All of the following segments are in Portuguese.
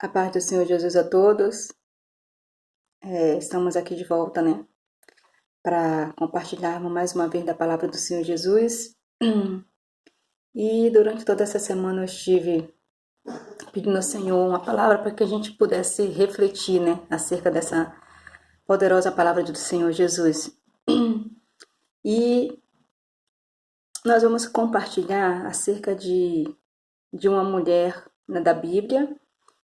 A paz do Senhor Jesus a todos. Estamos aqui de volta, né? Para compartilharmos mais uma vez da palavra do Senhor Jesus. E durante toda essa semana eu estive pedindo ao Senhor uma palavra para que a gente pudesse refletir, né? Acerca dessa poderosa palavra do Senhor Jesus. E nós vamos compartilhar acerca de uma mulher, né, da Bíblia.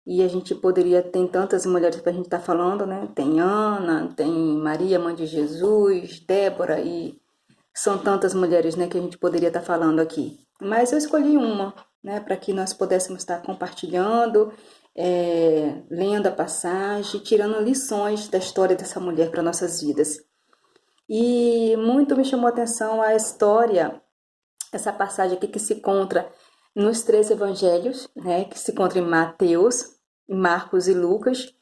E a gente poderia, tem tantas mulheres que a gente está falando, né? Tem Ana, tem Maria, mãe de Jesus, Débora, e são tantas mulheres, né, que a gente poderia estar falando aqui. Mas eu escolhi uma, né, para que nós pudéssemos estar compartilhando, lendo a passagem, tirando lições da história dessa mulher para nossas vidas. E muito me chamou a atenção a história, essa passagem aqui que se encontra nos três evangelhos, né, que se encontra em Mateus, Marcos e Lucas,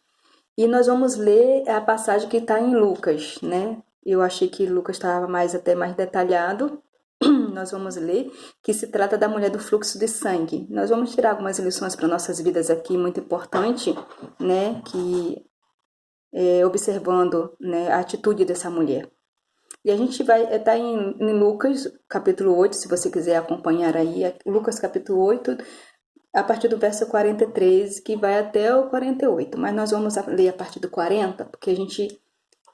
e nós vamos ler a passagem que está em Lucas, né? Eu achei que Lucas estava até mais detalhado. Nós vamos ler que se trata da mulher do fluxo de sangue. Nós vamos tirar algumas lições para nossas vidas aqui, muito importante, né? Que observando, né, a atitude dessa mulher. E a gente vai estar em Lucas, capítulo 8, se você quiser acompanhar aí, Lucas capítulo 8, a partir do verso 43, que vai até o 48. Mas nós vamos ler a partir do 40, porque a gente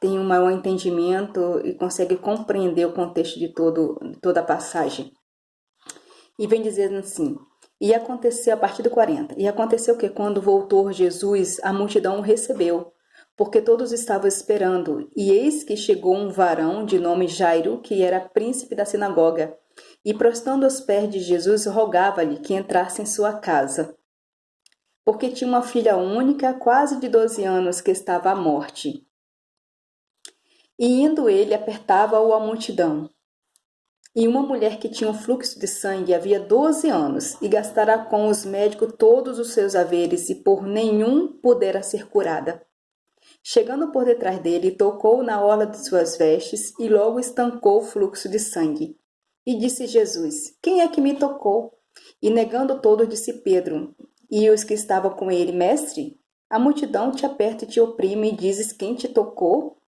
tem um maior entendimento e consegue compreender o contexto de toda a passagem. E vem dizendo assim, e aconteceu a partir do 40, e aconteceu que quando voltou Jesus, a multidão o recebeu, porque todos estavam esperando, e eis que chegou um varão de nome Jairo, que era príncipe da sinagoga, e prostrando aos pés de Jesus, rogava-lhe que entrasse em sua casa, porque tinha uma filha única, quase de 12 anos, que estava à morte. E indo ele, apertava-o a multidão. E uma mulher que tinha um fluxo de sangue havia 12 anos, e gastara com os médicos todos os seus haveres, e por nenhum pudera ser curada. Chegando por detrás dele, tocou na orla de suas vestes, e logo estancou o fluxo de sangue. E disse Jesus, quem é que me tocou? E negando todo, disse Pedro, e os que estavam com ele, mestre, a multidão te aperta e te oprime, e dizes, quem te tocou?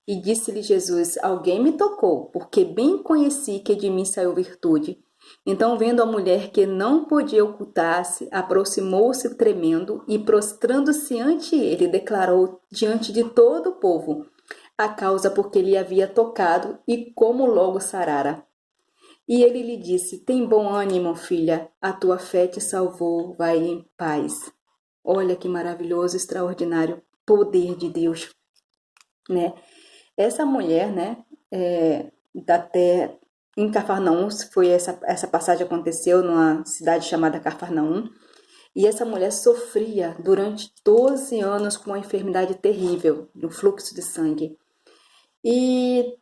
E disse-lhe Jesus, alguém me tocou, porque bem conheci que de mim saiu virtude. Então, vendo a mulher que não podia ocultar-se, aproximou-se tremendo e, prostrando-se ante ele, declarou diante de todo o povo a causa por que lhe havia tocado e como logo sarara. E ele lhe disse, tem bom ânimo, filha, a tua fé te salvou, vai em paz. Olha que maravilhoso, extraordinário poder de Deus, né? Essa mulher, né, até em Cafarnaum, essa passagem aconteceu numa cidade chamada Cafarnaum, e essa mulher sofria durante 12 anos com uma enfermidade terrível, no fluxo de sangue. E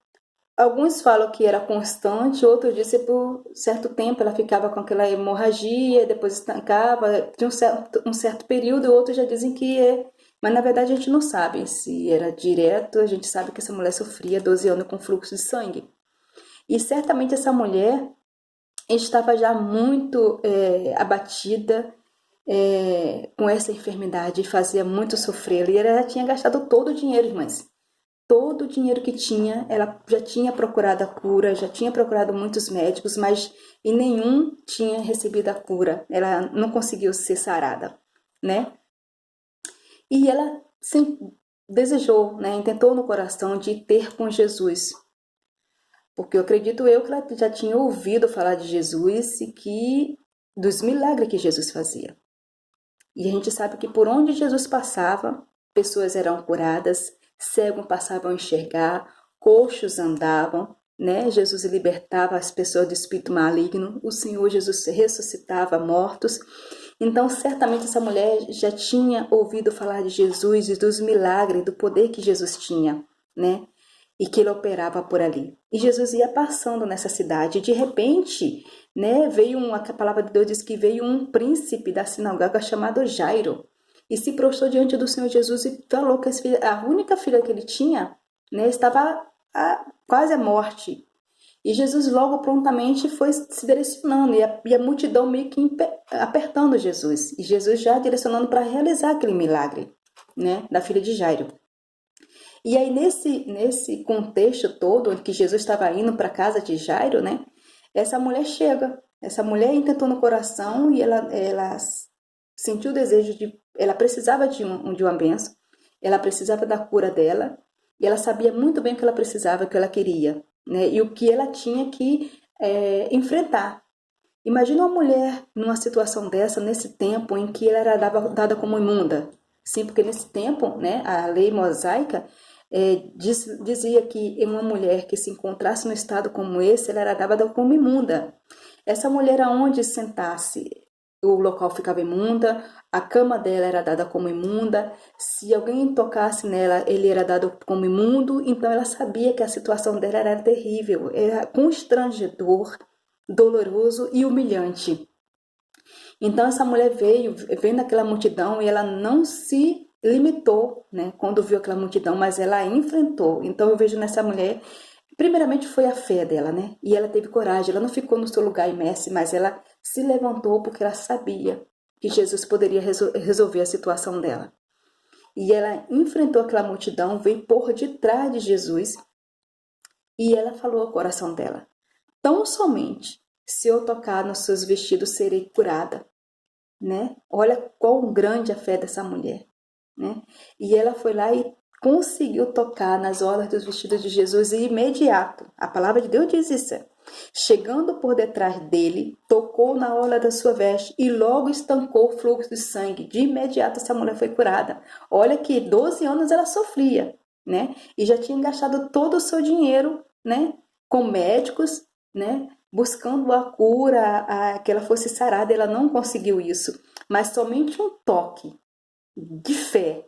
alguns falam que era constante, outros dizem que por certo tempo ela ficava com aquela hemorragia, depois estancava, de um certo período, e outros já dizem que mas na verdade a gente não sabe se era direto, a gente sabe que essa mulher sofria 12 anos com fluxo de sangue. E certamente essa mulher estava já muito abatida com essa enfermidade, fazia muito sofrer. E ela já tinha gastado todo o dinheiro, irmãs. Todo o dinheiro que tinha, ela já tinha procurado a cura, já tinha procurado muitos médicos, mas em nenhum tinha recebido a cura. Ela não conseguiu ser sarada, né? E ela desejou, né, intentou no coração de ter com Jesus. Porque eu acredito que ela já tinha ouvido falar de Jesus e dos milagres que Jesus fazia. E a gente sabe que por onde Jesus passava, pessoas eram curadas, cegos passavam a enxergar, coxos andavam, né? Jesus libertava as pessoas do espírito maligno, o Senhor Jesus ressuscitava mortos. Então, certamente essa mulher já tinha ouvido falar de Jesus e dos milagres, do poder que Jesus tinha, né? E que ele operava por ali. E Jesus ia passando nessa cidade, e de repente, né, a palavra de Deus diz que veio um príncipe da sinagoga chamado Jairo, e se prostrou diante do Senhor Jesus e falou que a única filha que ele tinha, né, estava quase à morte. E Jesus logo prontamente foi se direcionando, e a multidão meio que apertando Jesus. E Jesus já direcionando para realizar aquele milagre, né, da filha de Jairo. E aí nesse contexto todo, onde que Jesus estava indo para a casa de Jairo, né, essa mulher chega. Essa mulher intentou no coração e ela sentiu o desejo ela precisava de uma bênção, ela precisava da cura dela, e ela sabia muito bem o que ela precisava, o que ela queria, né? E o que ela tinha que enfrentar. Imagina uma mulher numa situação dessa, nesse tempo em que ela era dada como imunda. Sim, porque nesse tempo, né, a lei mosaica dizia que uma mulher que se encontrasse no estado como esse, ela era dada como imunda. Essa mulher, aonde sentasse, o local ficava imunda, a cama dela era dada como imunda, se alguém tocasse nela, ele era dado como imundo, então ela sabia que a situação dela era terrível, era constrangedor, doloroso e humilhante. Então essa mulher veio, vendo aquela multidão, e ela não se limitou, né, quando viu aquela multidão, mas ela enfrentou. Então eu vejo nessa mulher, primeiramente foi a fé dela, né? E ela teve coragem, ela não ficou no seu lugar imersa, mas ela se levantou porque ela sabia que Jesus poderia resolver a situação dela. E ela enfrentou aquela multidão, veio por detrás de Jesus, e ela falou ao coração dela: tão somente se eu tocar nos seus vestidos serei curada, né? Olha quão grande a fé dessa mulher, né? E ela foi lá e conseguiu tocar nas orlas dos vestidos de Jesus, e imediato, a palavra de Deus diz isso, chegando por detrás dele, tocou na orla da sua veste e logo estancou o fluxo de sangue. De imediato essa mulher foi curada. Olha que 12 anos ela sofria, né? E já tinha gastado todo o seu dinheiro, né, com médicos, né, buscando a cura, que ela fosse sarada. Ela não conseguiu isso, mas somente um toque de fé,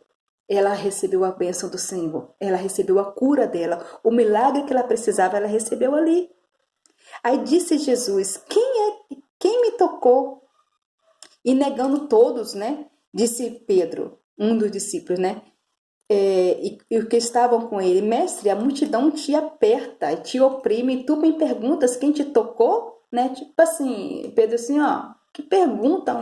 ela recebeu a bênção do Senhor, ela recebeu a cura dela, o milagre que ela precisava, ela recebeu ali. Aí disse Jesus: quem me tocou? E negando todos, né? Disse Pedro, um dos discípulos, né? E os que estavam com ele: mestre, a multidão te aperta e te oprime, e tu me perguntas quem te tocou, né? Tipo assim, Pedro, assim, ó, que pergunta,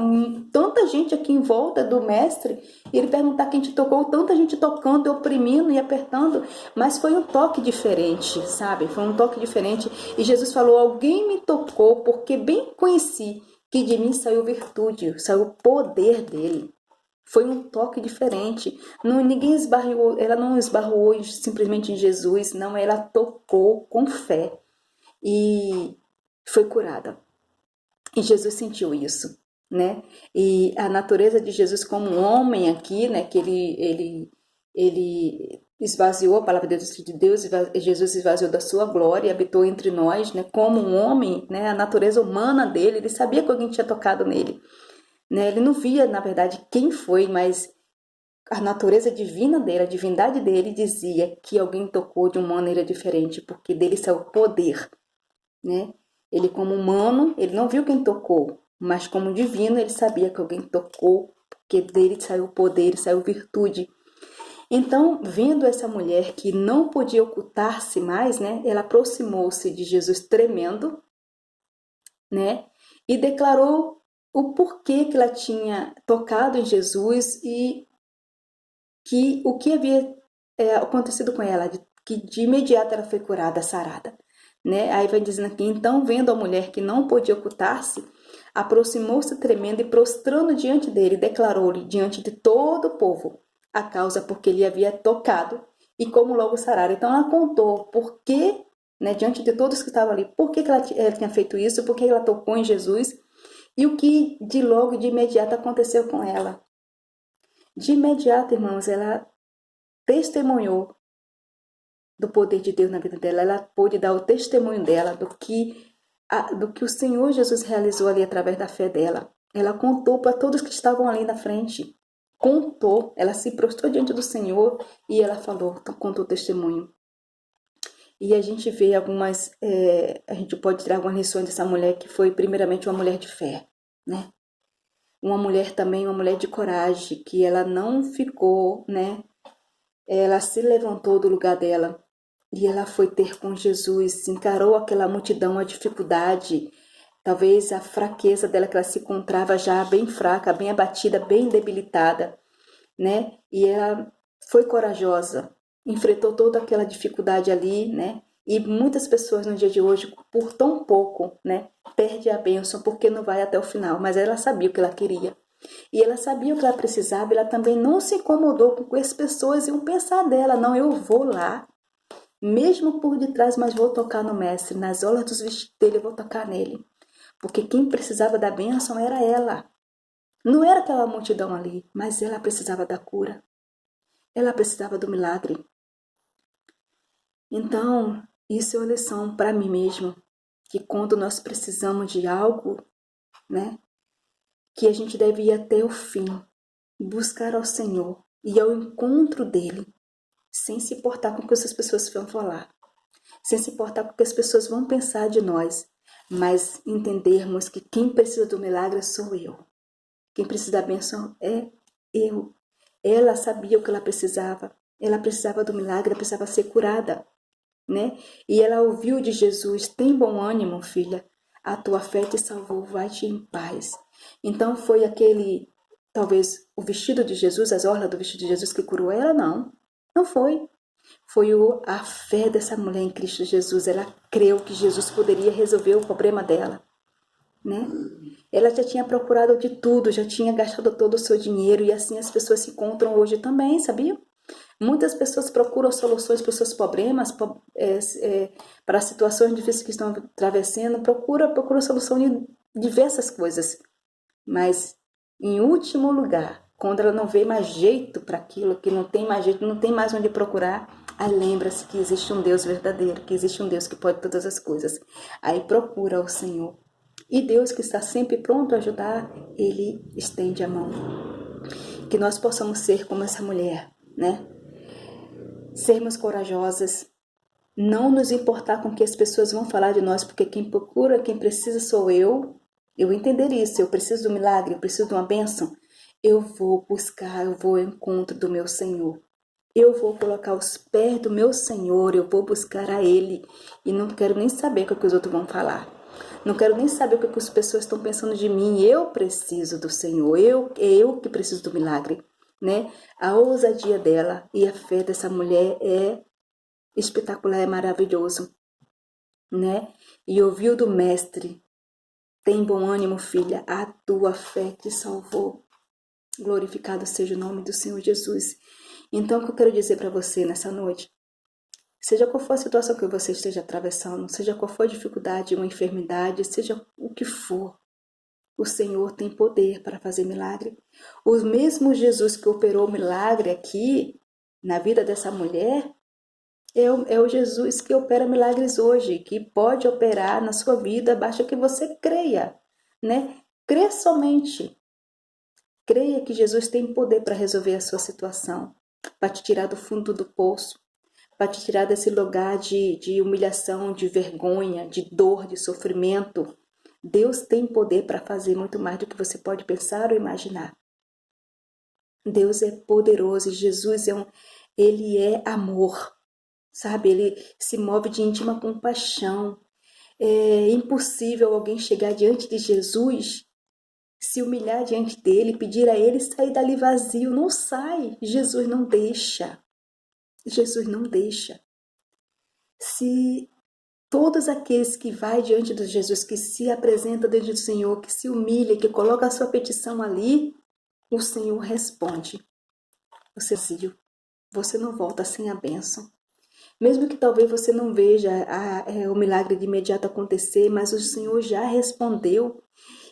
tanta gente aqui em volta do mestre, e ele perguntar quem te tocou, tanta gente tocando, e oprimindo e apertando, mas foi um toque diferente, sabe? Foi um toque diferente. E Jesus falou: alguém me tocou, porque bem conheci que de mim saiu virtude, saiu o poder dele. Foi um toque diferente. Ninguém esbarrou, ela não esbarrou simplesmente em Jesus, não, ela tocou com fé e foi curada. E Jesus sentiu isso, né? E a natureza de Jesus como um homem aqui, né, que ele esvaziou, a palavra de Deus, Jesus esvaziou da sua glória e habitou entre nós, né, como um homem, né, a natureza humana dele, ele sabia que alguém tinha tocado nele, né? Ele não via, na verdade, quem foi, mas a natureza divina dele, a divindade dele dizia que alguém tocou de uma maneira diferente, porque dele saiu poder, né? Ele como humano, ele não viu quem tocou, mas como divino ele sabia que alguém tocou, porque dele saiu poder, saiu virtude. Então, vendo essa mulher que não podia ocultar-se mais, né? Ela aproximou-se de Jesus tremendo, né? E declarou o porquê que ela tinha tocado em Jesus e que o que havia acontecido com ela, que de imediato ela foi curada, sarada, né? Aí vai dizendo aqui: então, vendo a mulher que não podia ocultar-se, aproximou-se tremendo e prostrando diante dele, declarou-lhe diante de todo o povo a causa porque ele havia tocado e como logo sarara. Então ela contou por que, né, diante de todos que estavam ali, por que ela tinha feito isso, por que ela tocou em Jesus e o que de logo, de imediato aconteceu com ela. De imediato, irmãos, ela testemunhou do poder de Deus na vida dela. Ela pôde dar o testemunho dela do que o Senhor Jesus realizou ali através da fé dela. Ela contou para todos que estavam ali na frente. Contou, ela se prostrou diante do Senhor e ela falou, contou o testemunho. E a gente vê a gente pode tirar algumas lições dessa mulher, que foi primeiramente uma mulher de fé, né? Uma mulher também, uma mulher de coragem, que ela não ficou, né? Ela se levantou do lugar dela E ela foi ter com Jesus, encarou aquela multidão, a dificuldade, talvez a fraqueza dela, que ela se encontrava já bem fraca, bem abatida, bem debilitada, né? E ela foi corajosa, enfrentou toda aquela dificuldade ali, né? E muitas pessoas no dia de hoje, por tão pouco, né, perde a bênção porque não vai até o final. Mas ela sabia o que ela queria. E ela sabia o que ela precisava, ela também não se incomodou com o que as pessoas iam pensar dela. Não, eu vou lá, mesmo por detrás, mas vou tocar no mestre, nas orlas dos vestidos dele, eu vou tocar nele. Porque quem precisava da bênção era ela. Não era aquela multidão ali, mas ela precisava da cura. Ela precisava do milagre. Então, isso é uma lição para mim mesmo, que quando nós precisamos de algo, né, que a gente deve ir até o fim, buscar ao Senhor e ao encontro dele, sem se importar com o que essas pessoas vão falar, sem se importar com o que as pessoas vão pensar de nós, mas entendermos que quem precisa do milagre sou eu. Quem precisa da bênção é eu. Ela sabia o que ela precisava do milagre, ela precisava ser curada, né? E ela ouviu de Jesus: tem bom ânimo, filha, a tua fé te salvou, vai-te em paz. Então foi aquele, talvez, o vestido de Jesus, as orlas do vestido de Jesus que curou ela? Não, não foi. Foi a fé dessa mulher em Cristo Jesus. Ela creu que Jesus poderia resolver o problema dela, né? Ela já tinha procurado de tudo, já tinha gastado todo o seu dinheiro, e assim as pessoas se encontram hoje também, sabia? Muitas pessoas procuram soluções para os seus problemas, para as situações difíceis que estão atravessando, procura solução em diversas coisas. Mas, em último lugar, quando ela não vê mais jeito para aquilo, que não tem mais jeito, não tem mais onde procurar, aí lembra-se que existe um Deus verdadeiro, que existe um Deus que pode todas as coisas. Aí procura o Senhor. E Deus, que está sempre pronto a ajudar, Ele estende a mão. Que nós possamos ser como essa mulher, né? Sermos corajosas, não nos importar com o que as pessoas vão falar de nós, porque quem procura, quem precisa sou eu. Eu entender isso, eu preciso do milagre, eu preciso de uma bênção. Eu vou buscar, eu vou ao encontro do meu Senhor. Eu vou colocar os pés do meu Senhor, eu vou buscar a Ele. E não quero nem saber o que os outros vão falar. Não quero nem saber o que as pessoas estão pensando de mim. Eu preciso do Senhor, eu que preciso do milagre, né? A ousadia dela e a fé dessa mulher é espetacular, é maravilhoso, né? E ouviu do mestre: tem bom ânimo, filha, a tua fé te salvou. Glorificado seja o nome do Senhor Jesus. Então, o que eu quero dizer para você nessa noite? Seja qual for a situação que você esteja atravessando, seja qual for a dificuldade, uma enfermidade, seja o que for, o Senhor tem poder para fazer milagre. O mesmo Jesus que operou milagre aqui na vida dessa mulher é o Jesus que opera milagres hoje, que pode operar na sua vida, basta que você creia, né? Crê somente. Creia que Jesus tem poder para resolver a sua situação, para te tirar do fundo do poço, para te tirar desse lugar de humilhação, de vergonha, de dor, de sofrimento. Deus tem poder para fazer muito mais do que você pode pensar ou imaginar. Deus é poderoso e Jesus ele é amor, sabe? Ele se move de íntima compaixão. É impossível alguém chegar diante de Jesus, se humilhar diante dele, pedir a ele sair dali vazio. Não sai. Jesus não deixa. Jesus não deixa. Se todos aqueles que vai diante de Jesus, que se apresenta diante do Senhor, que se humilha, que coloca a sua petição ali, o Senhor responde. Você não volta sem a bênção. Mesmo que talvez você não veja o milagre de imediato acontecer, mas o Senhor já respondeu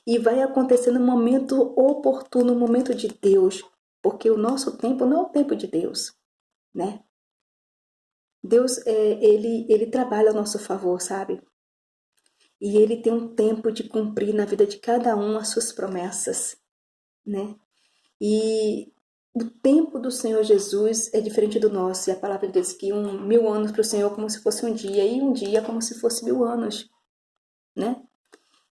e vai acontecer no momento oportuno, no momento de Deus, porque o nosso tempo não é o tempo de Deus, né? Deus, ele trabalha a nosso favor, sabe? E ele tem um tempo de cumprir na vida de cada um as suas promessas, né? E o tempo do Senhor Jesus é diferente do nosso. E a palavra diz que 1000 anos para o Senhor é como se fosse um dia, e um dia é como se fosse 1000 anos, né?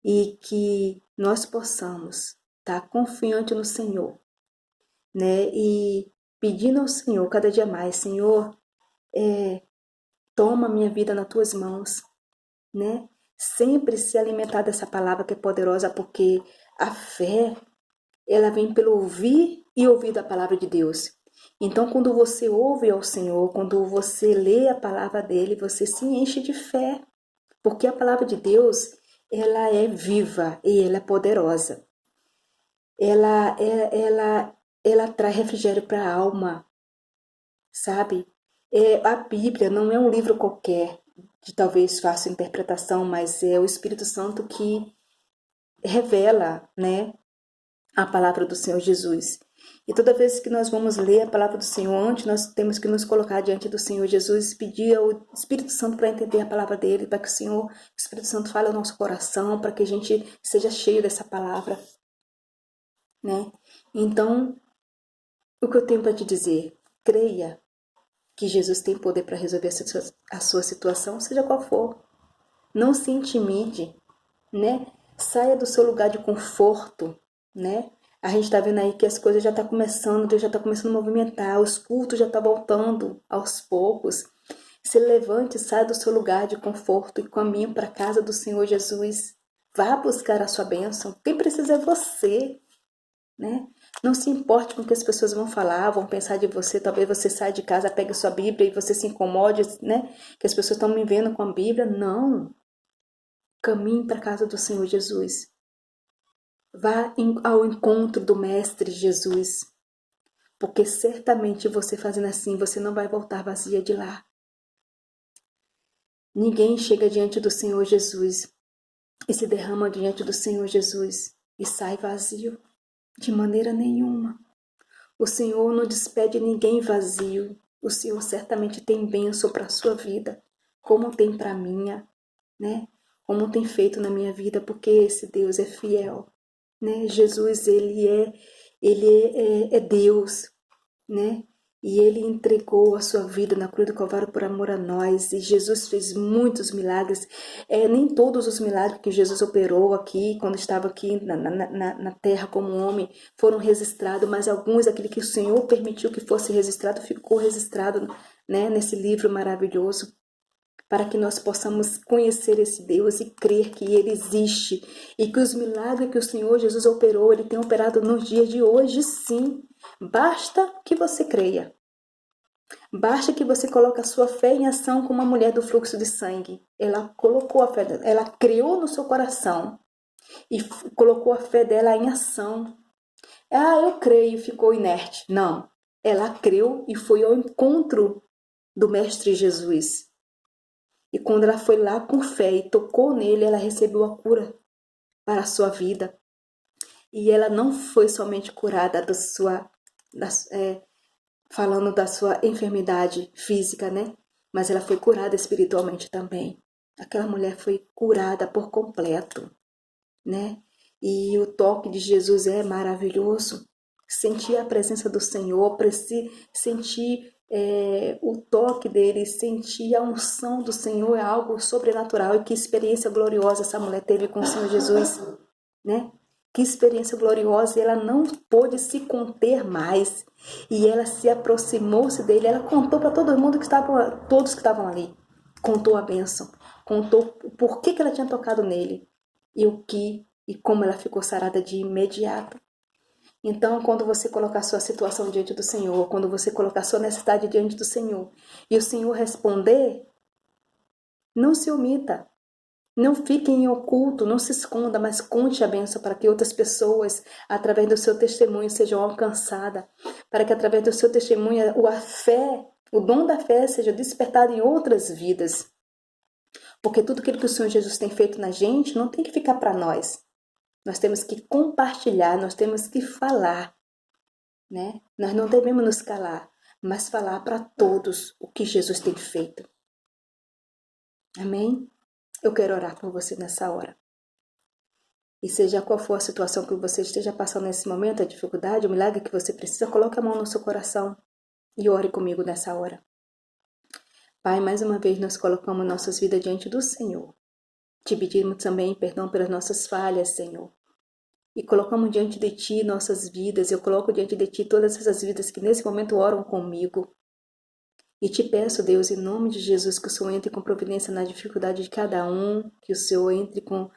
E que nós possamos estar confiante no Senhor, né? E pedindo ao Senhor cada dia mais: Senhor, Toma minha vida nas tuas mãos, né? Sempre se alimentar dessa palavra que é poderosa, porque a fé, ela vem pelo ouvir e ouvir da palavra de Deus. Então, quando você ouve ao Senhor, quando você lê a palavra dele, você se enche de fé, porque a palavra de Deus, ela é viva e ela é poderosa. Ela traz refrigério para a alma, sabe? A Bíblia não é um livro qualquer, de talvez fácil interpretação, mas é o Espírito Santo que revela, né, a palavra do Senhor Jesus. E toda vez que nós vamos ler a palavra do Senhor, antes nós temos que nos colocar diante do Senhor Jesus e pedir ao Espírito Santo para entender a palavra dele, para que o Senhor, o Espírito Santo fale ao nosso coração, para que a gente seja cheio dessa palavra, né? Então, o que eu tenho para te dizer, creia que Jesus tem poder para resolver a sua situação, seja qual for. Não se intimide, né? Saia do seu lugar de conforto, né? A gente está vendo aí que as coisas já estão começando, Deus já está começando a movimentar, os cultos já estão voltando aos poucos. Se levante, saia do seu lugar de conforto e caminhe para a casa do Senhor Jesus. Vá buscar a sua bênção. Quem precisa é você, né? Não se importe com o que as pessoas vão falar, vão pensar de você. Talvez você saia de casa, pegue sua Bíblia e você se incomode, né? Que as pessoas estão me vendo com a Bíblia. Não. Caminhe para a casa do Senhor Jesus. Vá ao encontro do Mestre Jesus. Porque certamente você fazendo assim, você não vai voltar vazia de lá. Ninguém chega diante do Senhor Jesus e se derrama diante do Senhor Jesus e sai vazio. De maneira nenhuma. O Senhor não despede ninguém vazio. O Senhor certamente tem bênção para a sua vida, como tem para a minha, né? Como tem feito na minha vida, porque esse Deus é fiel, né? Jesus, ele é Deus, né? E ele entregou a sua vida na cruz do Calvário por amor a nós. E Jesus fez muitos milagres. Nem todos os milagres que Jesus operou aqui, quando estava aqui na terra como homem, foram registrados, mas alguns, aquele que o Senhor permitiu que fosse registrado, ficou registrado, né, nesse livro maravilhoso, para que nós possamos conhecer esse Deus e crer que Ele existe e que os milagres que o Senhor Jesus operou, Ele tem operado nos dias de hoje, sim. Basta que você creia. Basta que você coloque a sua fé em ação como a mulher do fluxo de sangue. Ela colocou a fé dela, ela criou no seu coração e colocou a fé dela em ação. Eu creio e ficou inerte. Não. Ela creu e foi ao encontro do Mestre Jesus. E quando ela foi lá com fé e tocou nele, ela recebeu a cura para a sua vida. E ela não foi somente curada falando da sua enfermidade física, né? Mas ela foi curada espiritualmente também. Aquela mulher foi curada por completo, né? E o toque de Jesus é maravilhoso. Sentir a presença do Senhor, sentir o toque dele, sentir a unção do Senhor é algo sobrenatural. E que experiência gloriosa essa mulher teve com o Senhor Jesus, né? Que experiência gloriosa, e ela não pôde se conter mais. E ela se aproximou-se dele, ela contou para todo mundo todos que estavam ali. Contou a bênção, contou por que ela tinha tocado nele e como ela ficou sarada de imediato. Então, quando você colocar sua situação diante do Senhor, quando você colocar sua necessidade diante do Senhor, e o Senhor responder, não se omita. Não fique em oculto, não se esconda, mas conte a bênção para que outras pessoas, através do seu testemunho, sejam alcançadas. Para que através do seu testemunho, a fé, o dom da fé seja despertado em outras vidas. Porque tudo aquilo que o Senhor Jesus tem feito na gente não tem que ficar para nós. Nós temos que compartilhar, nós temos que falar, né? Nós não devemos nos calar, mas falar para todos o que Jesus tem feito. Amém? Eu quero orar por você nessa hora. E seja qual for a situação que você esteja passando nesse momento, a dificuldade, o milagre que você precisa, coloque a mão no seu coração e ore comigo nessa hora. Pai, mais uma vez nós colocamos nossas vidas diante do Senhor. Te pedimos também perdão pelas nossas falhas, Senhor. E colocamos diante de Ti nossas vidas. Eu coloco diante de Ti todas essas vidas que nesse momento oram comigo. E te peço, Deus, em nome de Jesus, que o Senhor entre com providência na dificuldade de cada um, que o Senhor entre com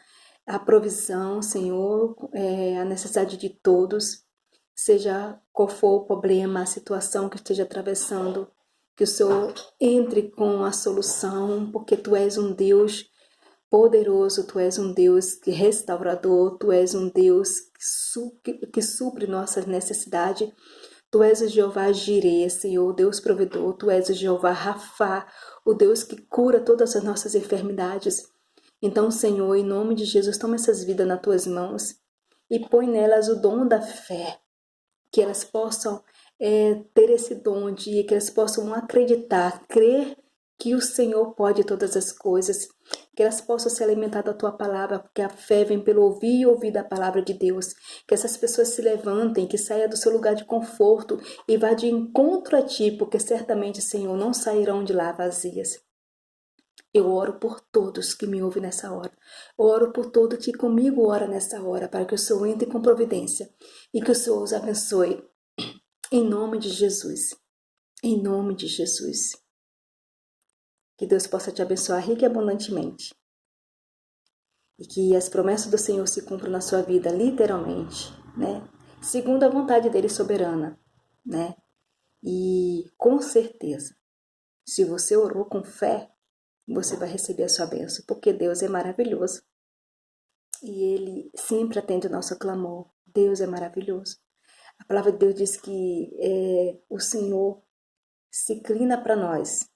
a provisão, Senhor, a necessidade de todos, seja qual for o problema, a situação que esteja atravessando, que o Senhor entre com a solução, porque Tu és um Deus poderoso, Tu és um Deus restaurador, Tu és um Deus que supre nossas necessidades. Tu és o Jeová Jireh, Senhor, Deus provedor. Tu és o Jeová Rafá, o Deus que cura todas as nossas enfermidades. Então, Senhor, em nome de Jesus, toma essas vidas nas Tuas mãos e põe nelas o dom da fé, que elas possam ter esse dom que elas possam acreditar, crer que o Senhor pode todas as coisas, que elas possam se alimentar da Tua palavra, porque a fé vem pelo ouvir e ouvir da palavra de Deus. Que essas pessoas se levantem, que saiam do seu lugar de conforto e vá de encontro a Ti, porque certamente, Senhor, não sairão de lá vazias. Eu oro por todos que me ouvem nessa hora. Eu oro por todo que comigo ora nessa hora, para que o Senhor entre com providência e que o Senhor os abençoe. Em nome de Jesus. Em nome de Jesus. Que Deus possa te abençoar rica e abundantemente. E que as promessas do Senhor se cumpram na sua vida, literalmente, né? Segundo a vontade dele soberana, né? E com certeza, se você orou com fé, você vai receber a sua bênção, porque Deus é maravilhoso. E Ele sempre atende o nosso clamor. Deus é maravilhoso. A palavra de Deus diz que o Senhor se inclina para nós,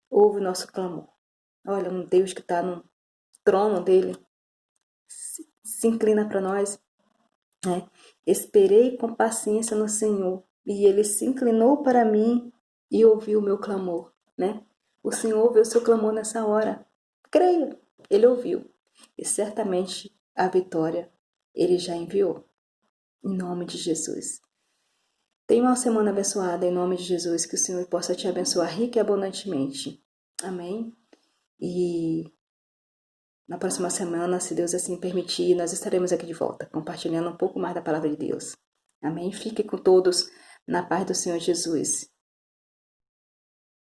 ouve o nosso clamor. Olha, um Deus que está no trono dele se inclina para nós. Né? Esperei com paciência no Senhor, e Ele se inclinou para mim e ouviu o meu clamor. Né? O Senhor ouviu o seu clamor nessa hora. Creia, Ele ouviu. E certamente a vitória Ele já enviou. Em nome de Jesus. Tenha uma semana abençoada em nome de Jesus. Que o Senhor possa te abençoar rica e abundantemente. Amém? E na próxima semana, se Deus assim permitir, nós estaremos aqui de volta, compartilhando um pouco mais da palavra de Deus. Amém? Fique com todos na paz do Senhor Jesus.